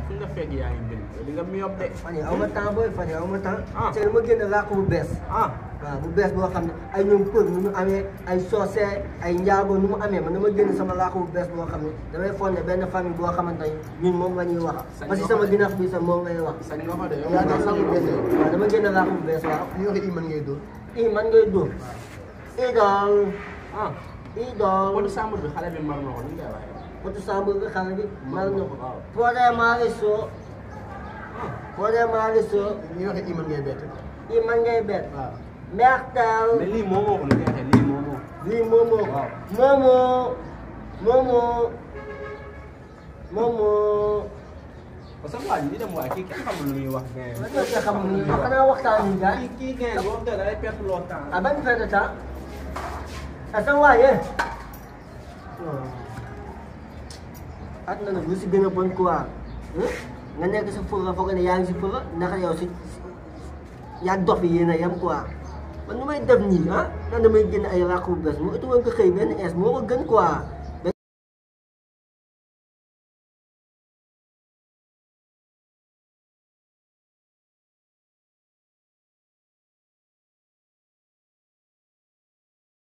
fu nga fekk yaa ngi bind di nga miyop de. fan yii aw ma temps booy fan yii aw ma temps. Ah. c'est que dama génn làkk bu bees. ah waaw bu bees boo xam ne ay ñoom pël nu mu amee ay soose ay njaago nu mu amee man dama génn sama làkk bu bees boo xam ne damay fondé benn famille boo xamante ne ñun moom la ñuy wax. parce que sama dinax bi sax moom lay wax. sañ nga ko de yow yaa ngi sax bu bees waaw dama génn làkk bu bees waaw. li wax i man ngay dóor. man ngay dóor. idol. ah idol. Potu Sambour bi xale bi mar na ko ni nga koy waxee. Potu Sambour bi xale bi mar na ko. waaw. Fodé Mariso. Fodé Mariso. li wax i man ngay bett. man ngay bet. waaw. Mertel. mais lii moo moo ko ni nga waxee lii moo moo. lii Momo. waaw. Momo. parce que waa ji di dem waaye kii kenn xamul lu muy wax. man ñoo see xamul ni wax xanaa waxtaan yi gars. kii ngeen boo xam ne da lay perte loo temps. ah ban fête temps. ah sa waay yee. at na nag lu si gën a bon quoi. nga nekk sa fula foog ne yaa ngi si fula naka yow si yaa dof yi yéen a yem quoi. man nu may def nii ah nan damay génn ay ràqu bu bees mu ëtt woon ko xëy benn ins moo ko gën quoi.